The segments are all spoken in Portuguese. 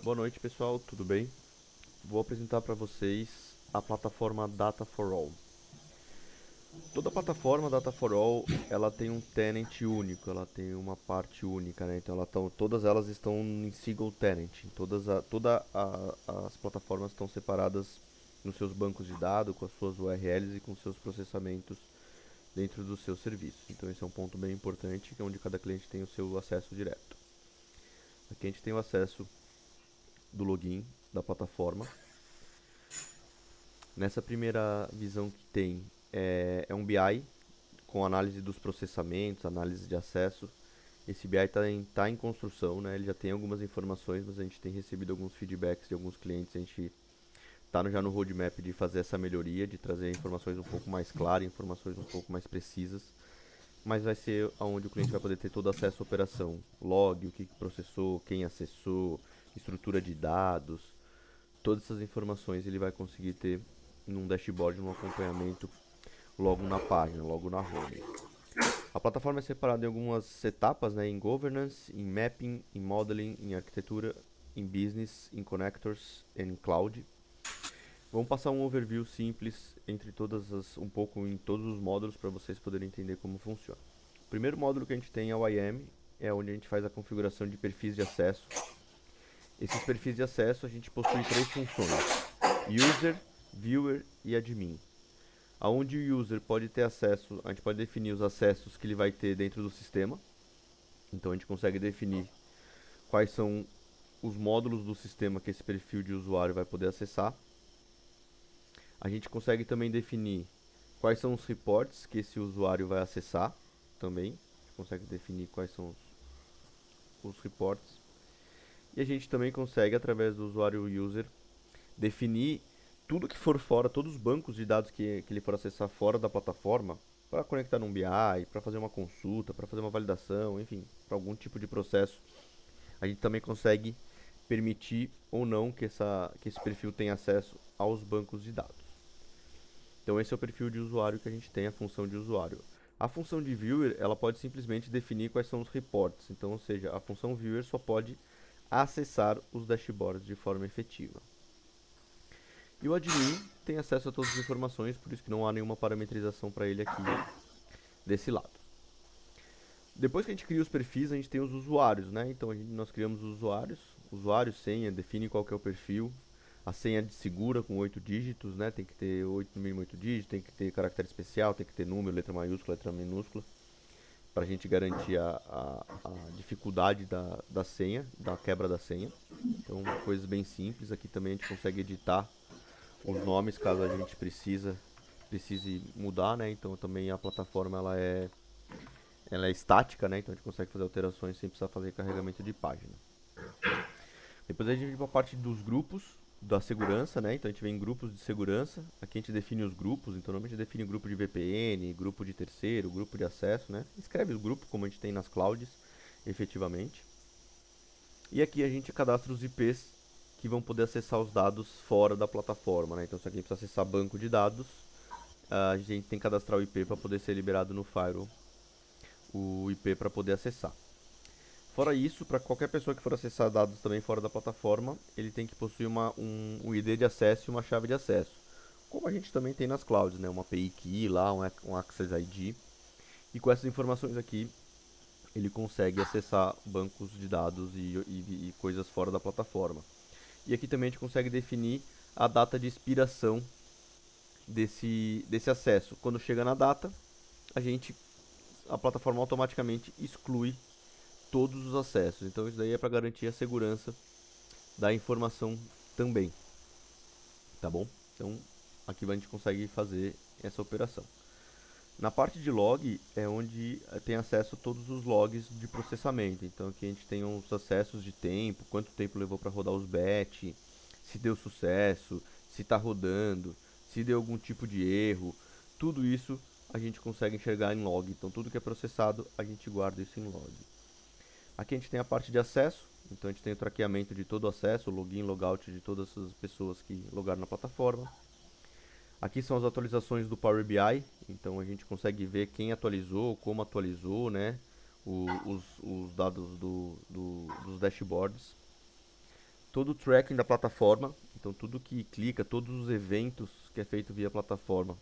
Boa noite, pessoal, tudo bem? Vou apresentar para vocês a plataforma Data for All. Toda plataforma Data for All, ela tem um tenant único, ela tem uma parte única, né? Então, todas elas estão em single tenant. As plataformas estão separadas nos seus bancos de dados, com as suas URLs e com seus processamentos dentro dos seus serviços. Então, esse é um ponto bem importante, que é onde cada cliente tem o seu acesso direto. Aqui a gente tem o acesso do login da plataforma. Nessa primeira visão que tem, é um BI com análise dos processamentos, análise de acesso. Esse BI tá em construção, né? Ele já tem algumas informações, mas a gente tem recebido alguns feedbacks de alguns clientes. A gente está já no roadmap de fazer essa melhoria, de trazer informações um pouco mais claras, informações um pouco mais precisas. Mas vai ser onde o cliente vai poder ter todo acesso à operação, log, o que processou, quem acessou, estrutura de dados, todas essas informações ele vai conseguir ter num dashboard, num acompanhamento logo na página, logo na home. A plataforma é separada em algumas etapas, né, em governance, em mapping, em modeling, em arquitetura, em business, em connectors e em cloud. Vamos passar um overview simples um pouco em todos os módulos para vocês poderem entender como funciona. O primeiro módulo que a gente tem é o IAM, é onde a gente faz a configuração de perfis de acesso. Esses perfis de acesso a gente possui três funções: User, Viewer e Admin. Aonde o user pode ter acesso, a gente pode definir os acessos que ele vai ter dentro do sistema. Então a gente consegue definir quais são os módulos do sistema que esse perfil de usuário vai poder acessar. A gente consegue também definir quais são os reports que esse usuário vai acessar também. A gente consegue definir quais são os reports. E a gente também consegue, através do usuário user, definir tudo que for fora, todos os bancos de dados que ele for acessar fora da plataforma, para conectar num BI, para fazer uma consulta, para fazer uma validação, enfim, para algum tipo de processo. A gente também consegue permitir ou não que esse perfil tenha acesso aos bancos de dados. Então esse é o perfil de usuário que a gente tem, a função de usuário. A função de viewer, ela pode simplesmente definir quais são os reports. Então, ou seja, a função viewer só pode acessar os dashboards de forma efetiva. E o admin tem acesso a todas as informações, por isso que não há nenhuma parametrização para ele aqui desse lado. Depois que a gente cria os perfis, a gente tem os usuários, né? Então nós criamos os usuários, usuário, senha, define qual que é o perfil, a senha de segura com 8 dígitos, né? Tem que ter 8, no mínimo 8 dígitos, tem que ter caractere especial, tem que ter número, letra maiúscula, letra minúscula, para a gente garantir a dificuldade da senha, da quebra da senha. Então, coisas bem simples. Aqui também a gente consegue editar os nomes caso a gente precise mudar, né? Então também a plataforma ela é estática, né? Então a gente consegue fazer alterações sem precisar fazer carregamento de página. Depois a gente vem para a parte dos grupos da segurança, né? Então a gente vem em grupos de segurança. Aqui a gente define os grupos. Então normalmente a gente define grupo de VPN, grupo de terceiro, grupo de acesso, né? Escreve o grupo como a gente tem nas clouds, efetivamente. E aqui a gente cadastra os IPs que vão poder acessar os dados fora da plataforma, né? Então se alguém precisa acessar banco de dados, a gente tem que cadastrar o IP para poder ser liberado no firewall, o IP para poder acessar. Fora isso, para qualquer pessoa que for acessar dados também fora da plataforma, ele tem que possuir um ID de acesso e uma chave de acesso. Como a gente também tem nas clouds, né? Uma API key lá, um Access ID. E com essas informações aqui, ele consegue acessar bancos de dados e coisas fora da plataforma. E aqui também a gente consegue definir a data de expiração desse acesso. Quando chega na data, a plataforma automaticamente exclui todos os acessos. Então isso daí é para garantir a segurança da informação também, tá bom? Então aqui a gente consegue fazer essa operação. Na parte de log é onde tem acesso a todos os logs de processamento. Então aqui a gente tem os acessos de tempo, quanto tempo levou para rodar os batch, se deu sucesso, se está rodando, se deu algum tipo de erro. Tudo isso a gente consegue enxergar em log. Então tudo que é processado a gente guarda isso em log. Aqui a gente tem a parte de acesso, então a gente tem o traqueamento de todo o acesso, o login, logout de todas as pessoas que logaram na plataforma. Aqui são as atualizações do Power BI, então a gente consegue ver quem atualizou, como atualizou, né? Os dados dos dashboards. todo o tracking da plataforma, então tudo que clica, todos os eventos que é feito via plataforma,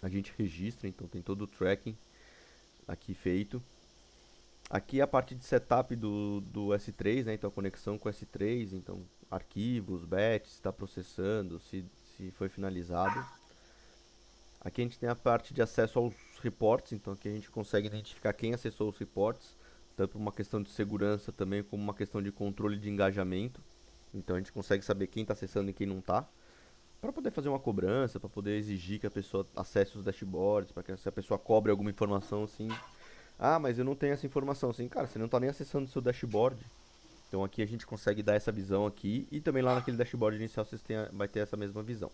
a gente registra, então tem todo o tracking aqui feito. Aqui é a parte de setup do S3, né? Então a conexão com o S3, então arquivos, batch, se está processando, se foi finalizado. Aqui a gente tem a parte de acesso aos reports, então aqui a gente consegue identificar quem acessou os reports, tanto por uma questão de segurança também como uma questão de controle de engajamento. Então a gente consegue saber quem está acessando e quem não está, para poder fazer uma cobrança, para poder exigir que a pessoa acesse os dashboards, para que se a pessoa cobre alguma informação assim, ah, mas eu não tenho essa informação, assim, cara, você não está nem acessando o seu dashboard. Então aqui a gente consegue dar essa visão aqui e também lá naquele dashboard inicial vocês vai ter essa mesma visão.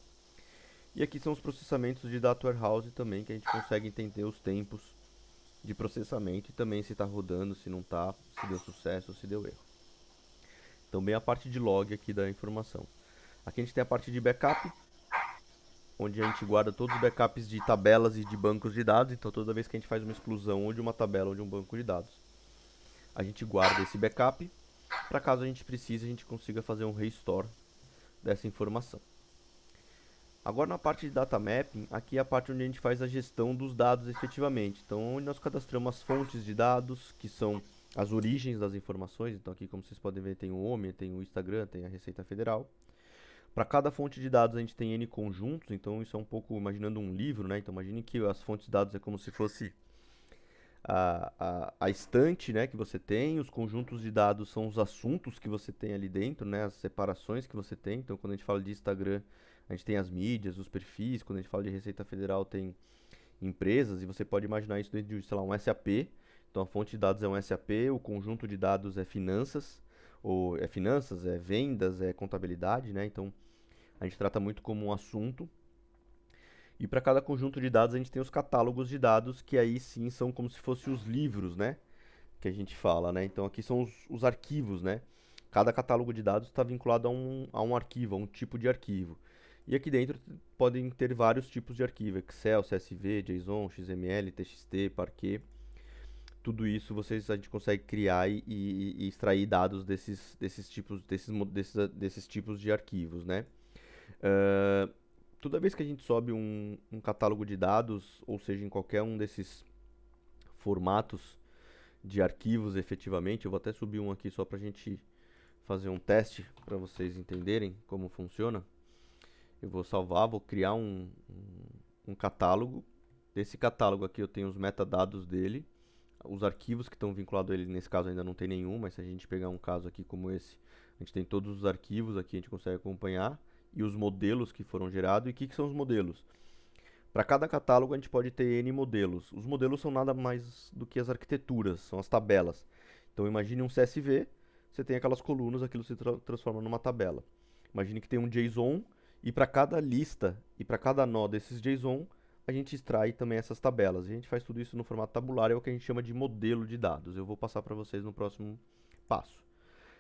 E aqui são os processamentos de data warehouse também, que a gente consegue entender os tempos de processamento e também se está rodando, se não está, se deu sucesso ou se deu erro. Também a parte de log aqui da informação. Aqui a gente tem a parte de backup, onde a gente guarda todos os backups de tabelas e de bancos de dados. Então toda vez que a gente faz uma exclusão ou de uma tabela ou de um banco de dados, a gente guarda esse backup, para caso a gente precise, a gente consiga fazer um restore dessa informação. Agora na parte de data mapping, aqui é a parte onde a gente faz a gestão dos dados efetivamente. Então onde nós cadastramos as fontes de dados, que são as origens das informações. Então aqui, como vocês podem ver, tem o OMI, tem o Instagram, tem a Receita Federal. Para cada fonte de dados a gente tem N conjuntos, então isso é um pouco imaginando um livro, né? Então imagine que as fontes de dados é como se fosse a estante, né, que você tem, os conjuntos de dados são os assuntos que você tem ali dentro, né, as separações que você tem. Então quando a gente fala de Instagram, a gente tem as mídias, os perfis. Quando a gente fala de Receita Federal, tem empresas, e você pode imaginar isso dentro de, sei lá, um SAP. Então a fonte de dados é um SAP, o conjunto de dados é finanças, ou é finanças, é vendas, é contabilidade, né? Então a gente trata muito como um assunto. E para cada conjunto de dados a gente tem os catálogos de dados, que aí sim são como se fossem os livros, né? Que a gente fala, né? Então aqui são os arquivos, né? Cada catálogo de dados está vinculado a um arquivo, a um tipo de arquivo. E aqui dentro podem ter vários tipos de arquivo: Excel, CSV, JSON, XML, TXT, Parquet. Tudo isso a gente consegue criar e extrair dados desses tipos de arquivos, né? Uh, Toda vez que a gente sobe um catálogo de dados, ou seja, em qualquer um desses formatos de arquivos efetivamente, eu vou até subir um aqui só para a gente fazer um teste para vocês entenderem como funciona. Eu vou salvar, vou criar um catálogo. Desse catálogo aqui eu tenho os metadados dele, os arquivos que estão vinculados a ele. Nesse caso ainda não tem nenhum, mas se a gente pegar um caso aqui como esse, a gente tem todos os arquivos aqui, a gente consegue acompanhar, e os modelos que foram gerados. E o que são os modelos? Para cada catálogo a gente pode ter N modelos. Os modelos são nada mais do que as arquiteturas, são as tabelas. Então imagine um CSV, você tem aquelas colunas, aquilo se transforma numa tabela. Imagine que tem um JSON, e para cada lista e para cada nó desses JSON, a gente extrai também essas tabelas. E a gente faz tudo isso no formato tabular, é o que a gente chama de modelo de dados. Eu vou passar para vocês no próximo passo.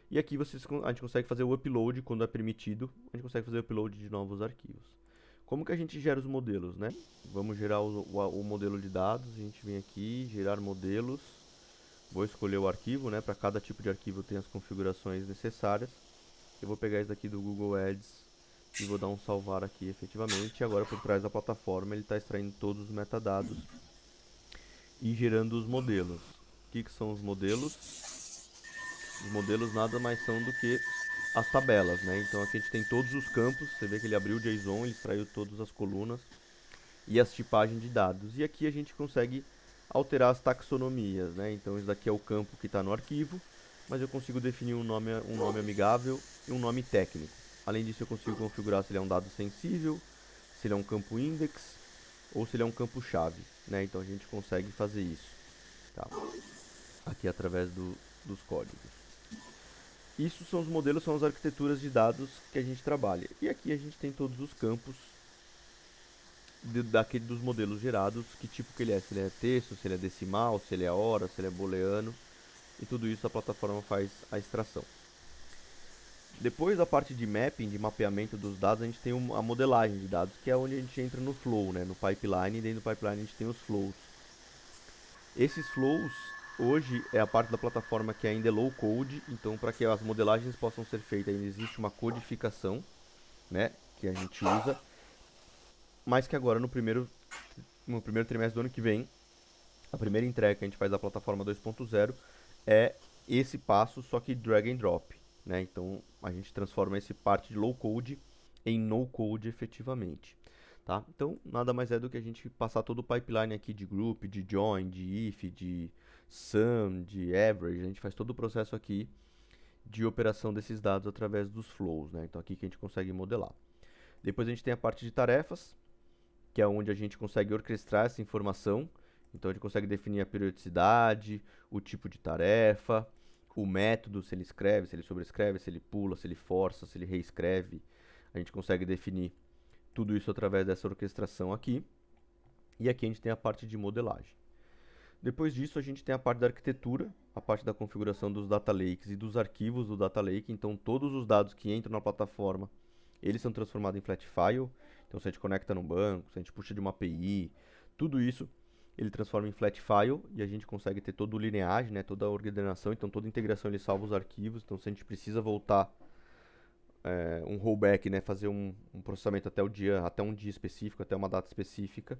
E aqui a gente consegue fazer o upload quando é permitido, a gente consegue fazer o upload de novos arquivos. Como que a gente gera os modelos, né? Vamos gerar o modelo de dados. A gente vem aqui, gerar modelos. Vou escolher o arquivo, né? Para cada tipo de arquivo tem as configurações necessárias. Eu vou pegar esse daqui do Google Ads e vou dar um salvar aqui efetivamente. E agora por trás da plataforma ele está extraindo todos os metadados e gerando os modelos. O que são os modelos? Os modelos nada mais são do que as tabelas, né? Então aqui a gente tem todos os campos. Você vê que ele abriu o JSON, ele extraiu todas as colunas e as tipagens de dados. E aqui a gente consegue alterar as taxonomias, né? Então isso daqui é o campo que está no arquivo, mas eu consigo definir um nome amigável e um nome técnico. Além disso, eu consigo configurar se ele é um dado sensível, se ele é um campo index ou se ele é um campo chave, né? Então a gente consegue fazer isso, tá? Aqui através dos códigos. Isso são os modelos, são as arquiteturas de dados que a gente trabalha. E aqui a gente tem todos os campos dos modelos gerados, que tipo que ele é, se ele é texto, se ele é decimal, se ele é hora, se ele é booleano, e tudo isso a plataforma faz a extração. Depois da parte de mapping, de mapeamento dos dados, a gente tem a modelagem de dados, que é onde a gente entra no flow, né, no pipeline, e dentro do pipeline a gente tem os flows. Esses flows, hoje é a parte da plataforma que ainda é low code, então para que as modelagens possam ser feitas ainda existe uma codificação, né, que a gente usa, mas que agora no primeiro trimestre do ano que vem, a primeira entrega que a gente faz da plataforma 2.0 é esse passo, só que drag and drop, né? Então a gente transforma esse parte de low code em no code efetivamente, tá? Então nada mais é do que a gente passar todo o pipeline aqui de group, de join, de if, de sum, de average, a gente faz todo o processo aqui de operação desses dados através dos flows, né? Então aqui que a gente consegue modelar. Depois a gente tem a parte de tarefas, que é onde a gente consegue orquestrar essa informação. Então a gente consegue definir a periodicidade, o tipo de tarefa, o método, se ele escreve, se ele sobrescreve, se ele pula, se ele força, se ele reescreve. A gente consegue definir tudo isso através dessa orquestração aqui. E aqui a gente tem a parte de modelagem. Depois disso a gente tem a parte da arquitetura, a parte da configuração dos data lakes e dos arquivos do data lake. Então todos os dados que entram na plataforma, eles são transformados em flat file. Então se a gente conecta no banco, se a gente puxa de uma API, tudo isso ele transforma em flat file e a gente consegue ter toda a lineagem, né, toda a ordenação, então toda a integração ele salva os arquivos. Então se a gente precisa voltar um rollback, né, fazer um processamento até um dia específico, até uma data específica,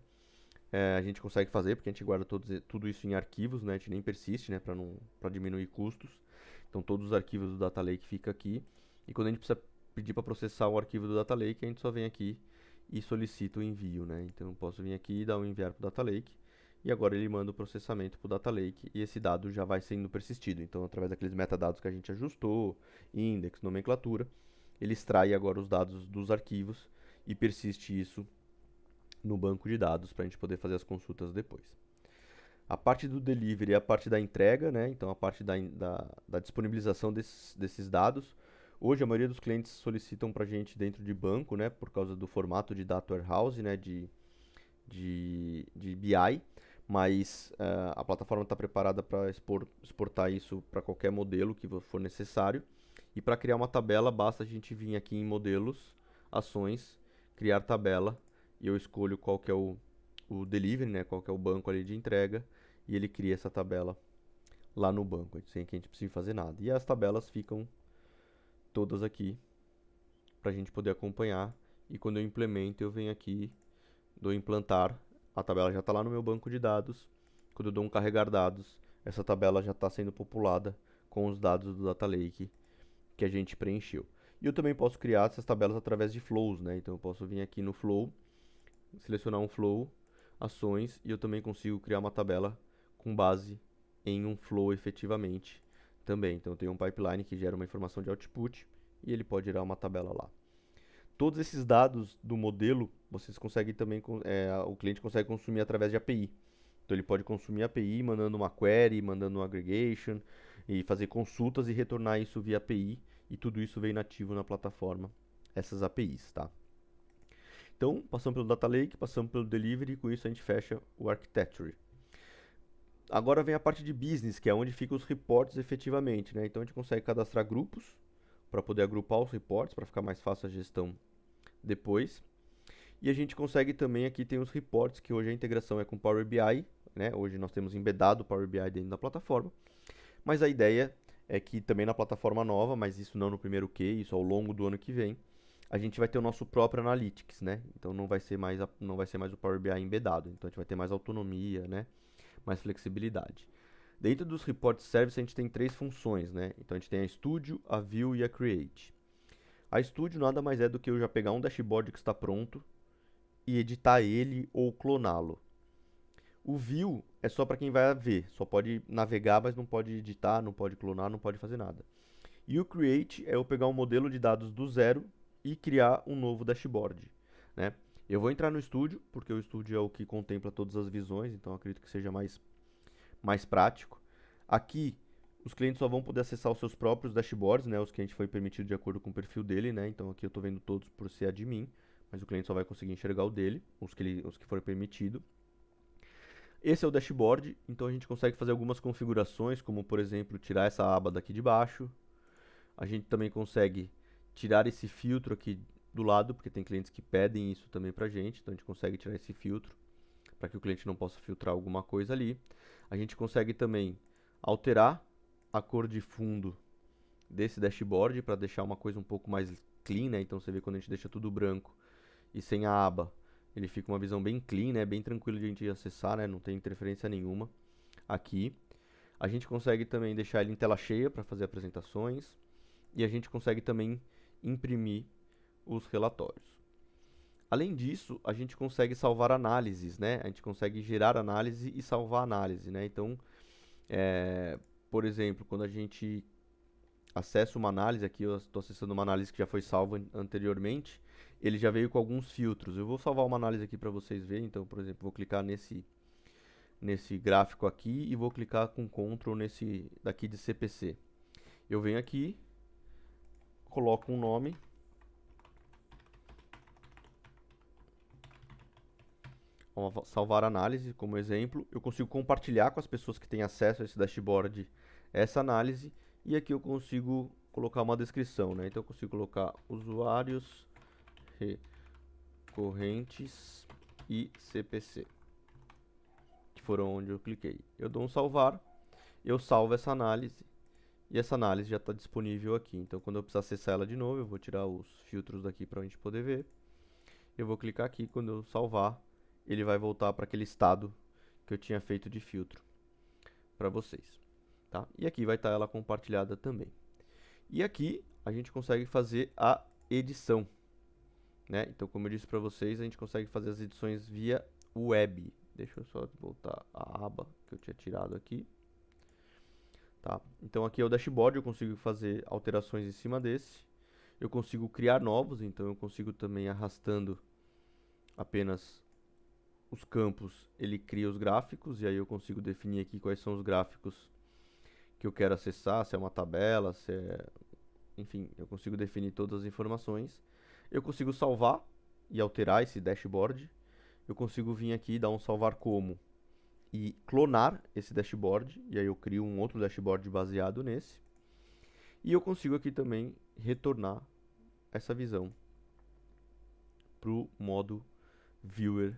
a gente consegue fazer, porque a gente guarda tudo isso em arquivos, né? A gente nem persiste, né? Para diminuir custos. Então todos os arquivos do Data Lake ficam aqui. E quando a gente precisa pedir para processar o arquivo do Data Lake, a gente só vem aqui e solicita o envio, né? Então eu posso vir aqui e dar um enviar para o Data Lake. E agora ele manda o processamento para o Data Lake e esse dado já vai sendo persistido. Então através daqueles metadados que a gente ajustou, index, nomenclatura, ele extrai agora os dados dos arquivos e persiste isso no banco de dados para a gente poder fazer as consultas depois. A parte do delivery é a parte da entrega, né? Então a parte da disponibilização desses dados. Hoje a maioria dos clientes solicitam para a gente dentro de banco, né? Por causa do formato de data warehouse, né? De BI, mas a plataforma está preparada para exportar isso para qualquer modelo que for necessário. E para criar uma tabela, basta a gente vir aqui em modelos, ações, criar tabela, e eu escolho qual que é o delivery, né, qual que é o banco ali de entrega, e ele cria essa tabela lá no banco, sem que a gente precise fazer nada. E as tabelas ficam todas aqui para a gente poder acompanhar, e quando eu implemento, eu venho aqui, dou implantar, a tabela já está lá no meu banco de dados. Quando eu dou um carregar dados, essa tabela já está sendo populada com os dados do Data Lake que a gente preencheu. E eu também posso criar essas tabelas através de flows, né? Então eu posso vir aqui no flow, selecionar um flow, ações, e eu também consigo criar uma tabela com base em um flow efetivamente também. Então eu tenho um pipeline que gera uma informação de output e ele pode gerar uma tabela lá. Todos esses dados do modelo, vocês conseguem também, o cliente consegue consumir através de API. Então ele pode consumir a API mandando uma query, mandando um aggregation e fazer consultas e retornar isso via API, e tudo isso vem nativo na plataforma, essas APIs, tá? Então, passamos pelo Data Lake, passamos pelo Delivery, e com isso a gente fecha o Architecture. Agora vem a parte de Business, que é onde ficam os reports efetivamente, né? Então a gente consegue cadastrar grupos para poder agrupar os reports, para ficar mais fácil a gestão depois. E a gente consegue também, aqui tem os reports, que hoje a integração é com Power BI, né? Hoje nós temos embedado o Power BI dentro da plataforma, mas a ideia é que também na plataforma nova, mas isso não no primeiro Q, isso ao longo do ano que vem, a gente vai ter o nosso próprio Analytics, né? Então não vai ser mais, não vai ser mais o Power BI embedado, então a gente vai ter mais autonomia, né? Mais flexibilidade. Dentro dos Report Service a gente tem três funções, né? Então a gente tem a Studio, a View e a Create. A Studio nada mais é do que eu já pegar um dashboard que está pronto e editar ele ou cloná-lo. O View é só para quem vai ver, só pode navegar, mas não pode editar, não pode clonar, não pode fazer nada. E o Create é eu pegar um modelo de dados do zero e criar um novo dashboard, né? Eu vou entrar no Studio, porque o Studio é o que contempla todas as visões, então acredito que seja mais prático. Aqui, os clientes só vão poder acessar os seus próprios dashboards, né? Os que a gente foi permitido de acordo com o perfil dele, né? Então aqui eu estou vendo todos por ser admin, mas o cliente só vai conseguir enxergar o dele, os que forem permitido. Esse é o dashboard, então a gente consegue fazer algumas configurações, como por exemplo, tirar essa aba daqui de baixo. A gente também consegue tirar esse filtro aqui do lado, porque tem clientes que pedem isso também pra gente, então a gente consegue tirar esse filtro para que o cliente não possa filtrar alguma coisa ali. A gente consegue também alterar a cor de fundo desse dashboard para deixar uma coisa um pouco mais clean, né? Então você vê quando a gente deixa tudo branco e sem a aba, ele fica uma visão bem clean, né? Bem tranquilo de a gente acessar, né? Não tem interferência nenhuma aqui. A gente consegue também deixar ele em tela cheia para fazer apresentações e a gente consegue também imprimir os relatórios. Além disso, a gente consegue salvar análises, né? A gente consegue gerar análise e salvar análise, né? Então, por exemplo, quando a gente acessa uma análise, aqui eu estou acessando uma análise que já foi salva anteriormente, ele já veio com alguns filtros. Eu vou salvar uma análise aqui para vocês verem. Então, por exemplo, vou clicar nesse gráfico aqui e vou clicar com Ctrl nesse daqui de CPC. Eu venho aqui, coloco um nome, vamos salvar análise como exemplo. Eu consigo compartilhar com as pessoas que têm acesso a esse dashboard essa análise e aqui eu consigo colocar uma descrição, né? Então eu consigo colocar usuários recorrentes e CPC, que foram onde eu cliquei. Eu dou um salvar, eu salvo essa análise e essa análise já está disponível aqui. Então quando eu precisar acessar ela de novo, eu vou tirar os filtros daqui para a gente poder ver. Eu vou clicar aqui, quando eu salvar, ele vai voltar para aquele estado que eu tinha feito de filtro para vocês. Tá? E aqui vai estar ela compartilhada também. E aqui a gente consegue fazer a edição, né? Então, como eu disse para vocês, a gente consegue fazer as edições via web. Deixa eu só voltar a aba que eu tinha tirado aqui. Tá? Então aqui é o dashboard, eu consigo fazer alterações em cima desse. Eu consigo criar novos, então eu consigo também arrastando apenas os campos, ele cria os gráficos e aí eu consigo definir aqui quais são os gráficos que eu quero acessar, se é uma tabela, se é... Enfim, eu consigo definir todas as informações. Eu consigo salvar e alterar esse dashboard. Eu consigo vir aqui e dar um salvar como e clonar esse dashboard, e aí eu crio um outro dashboard baseado nesse. E eu consigo aqui também retornar essa visão para o modo Viewer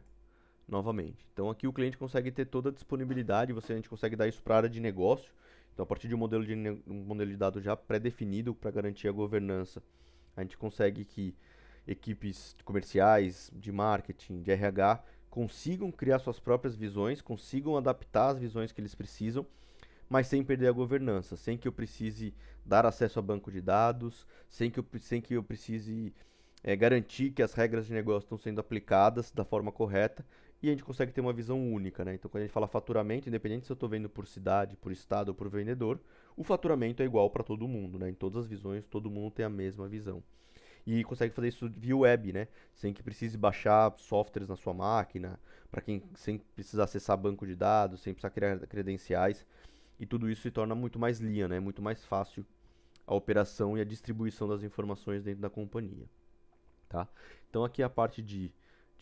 novamente. Então aqui o cliente consegue ter toda a disponibilidade, a gente consegue dar isso para a área de negócio. Então a partir de um modelo de dados já pré-definido para garantir a governança, a gente consegue que equipes comerciais, de marketing, de RH consigam criar suas próprias visões, consigam adaptar as visões que eles precisam, mas sem perder a governança, sem que eu precise dar acesso a banco de dados, sem que eu precise garantir que as regras de negócio estão sendo aplicadas da forma correta e a gente consegue ter uma visão única, né? Então, quando a gente fala faturamento, independente se eu estou vendo por cidade, por estado ou por vendedor, o faturamento é igual para todo mundo, né? Em todas as visões, todo mundo tem a mesma visão. E consegue fazer isso via web, né? Sem que precise baixar softwares na sua máquina, sem precisar acessar banco de dados, sem precisar criar credenciais. E tudo isso se torna muito mais lean, né? Muito mais fácil a operação e a distribuição das informações dentro da companhia. Tá? Então aqui é a parte de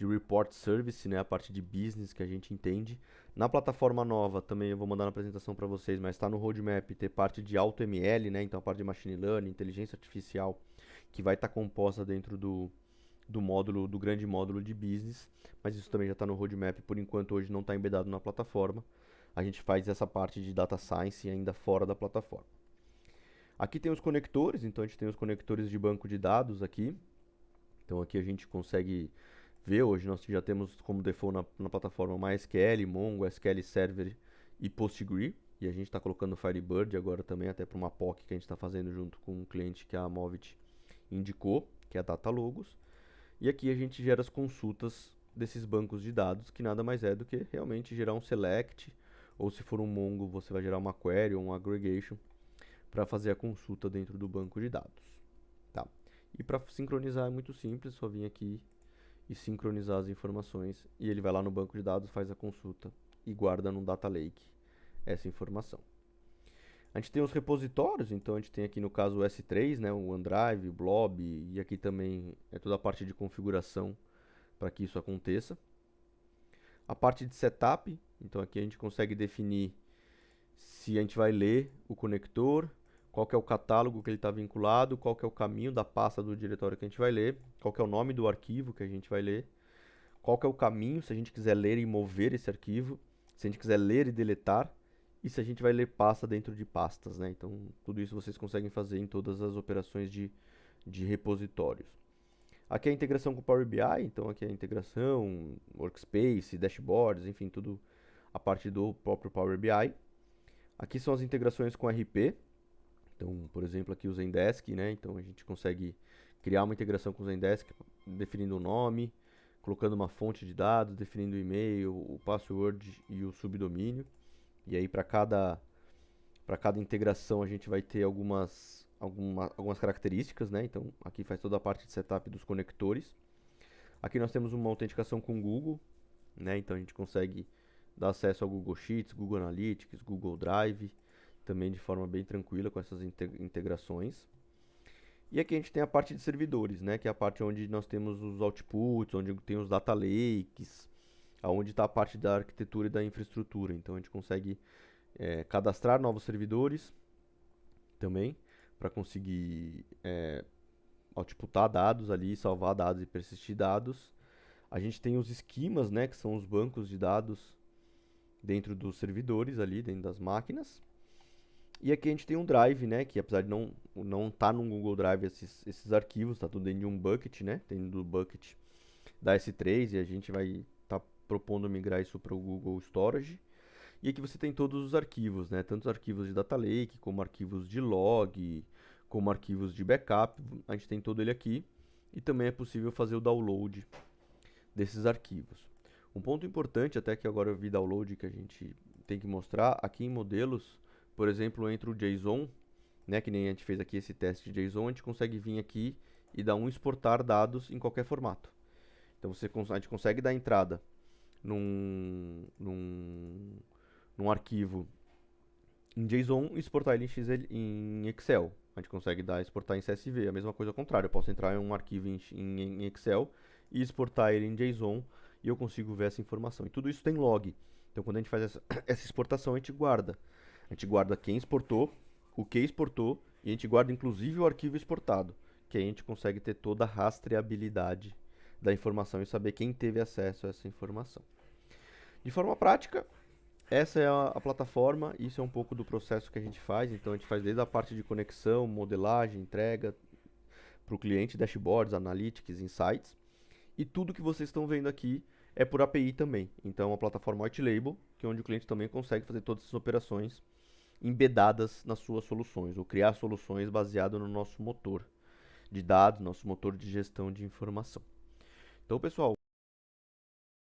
Report Service, né? A parte de business que a gente entende. Na plataforma nova, também eu vou mandar na apresentação para vocês, mas está no roadmap ter parte de AutoML, né? Então a parte de Machine Learning, inteligência artificial, que vai estar composta dentro do módulo, do grande módulo de business, mas isso também já está no roadmap, por enquanto hoje não está embedado na plataforma. A gente faz essa parte de Data Science ainda fora da plataforma. Aqui tem os conectores, então a gente tem os conectores de banco de dados aqui. Então aqui a gente consegue ver, hoje nós já temos como default na plataforma MySQL, Mongo, SQL Server e PostgreSQL. E a gente está colocando Firebird agora também, até para uma POC que a gente está fazendo junto com um cliente que a Movit indicou, que é a Datalogos. E aqui a gente gera as consultas desses bancos de dados, que nada mais é do que realmente gerar um select, ou se for um Mongo, você vai gerar uma query ou um aggregation para fazer a consulta dentro do banco de dados. Tá? E para sincronizar é muito simples, só vir aqui e sincronizar as informações e ele vai lá no banco de dados, faz a consulta e guarda no Data Lake essa informação. A gente tem os repositórios, então a gente tem aqui no caso o S3, né, o OneDrive, o Blob, e aqui também é toda a parte de configuração para que isso aconteça. A parte de setup, então aqui a gente consegue definir se a gente vai ler o conector, qual que é o catálogo que ele está vinculado, qual que é o caminho da pasta do diretório que a gente vai ler, qual que é o nome do arquivo que a gente vai ler, qual que é o caminho se a gente quiser ler e mover esse arquivo, se a gente quiser ler e deletar, e se a gente vai ler pasta dentro de pastas, né? Então, tudo isso vocês conseguem fazer em todas as operações de repositórios. Aqui é a integração com o Power BI, então aqui é a integração, Workspace, Dashboards, enfim, tudo a parte do próprio Power BI. Aqui são as integrações com RP. Então, por exemplo, aqui o Zendesk, né? Então a gente consegue criar uma integração com o Zendesk, definindo o nome, colocando uma fonte de dados, definindo o e-mail, o password e o subdomínio. E aí para cada integração a gente vai ter algumas características, né? Então aqui faz toda a parte de setup dos conectores. Aqui nós temos uma autenticação com o Google, né? Então a gente consegue dar acesso ao Google Sheets, Google Analytics, Google Drive, também de forma bem tranquila com essas integrações. E aqui a gente tem a parte de servidores, né? Que é a parte onde nós temos os outputs, onde tem os data lakes, aonde está a parte da arquitetura e da infraestrutura. Então a gente consegue cadastrar novos servidores também para conseguir outputar dados ali, salvar dados e persistir dados. A gente tem os esquemas, né, que são os bancos de dados dentro dos servidores ali, dentro das máquinas. E aqui a gente tem um Drive, né, que apesar de não tá no Google Drive esses arquivos, tá tudo dentro de um bucket, né, dentro do bucket da S3 e a gente vai estar propondo migrar isso para o Google Storage. E aqui você tem todos os arquivos, né, tanto os arquivos de Data Lake, como arquivos de log, como arquivos de backup, a gente tem todo ele aqui. E também é possível fazer o download desses arquivos. Um ponto importante, até que agora eu vi download que a gente tem que mostrar, aqui em modelos, por exemplo, entre o JSON, né, que nem a gente fez aqui esse teste de JSON, a gente consegue vir aqui e dar um exportar dados em qualquer formato. Então a gente consegue dar entrada num arquivo em JSON e exportar ele em Excel. A gente consegue exportar em CSV. A mesma coisa ao contrário, eu posso entrar em um arquivo em Excel e exportar ele em JSON e eu consigo ver essa informação. E tudo isso tem log. Então quando a gente faz essa exportação, a gente guarda. A gente guarda quem exportou, o que exportou e a gente guarda inclusive o arquivo exportado, que aí a gente consegue ter toda a rastreabilidade da informação e saber quem teve acesso a essa informação. De forma prática, essa é a plataforma, isso é um pouco do processo que a gente faz. Então a gente faz desde a parte de conexão, modelagem, entrega para o cliente, dashboards, analytics, insights. E tudo que vocês estão vendo aqui é por API também. Então é uma plataforma white label, que é onde o cliente também consegue fazer todas essas operações embedadas nas suas soluções, ou criar soluções baseado no nosso motor de dados, nosso motor de gestão de informação. Então, pessoal,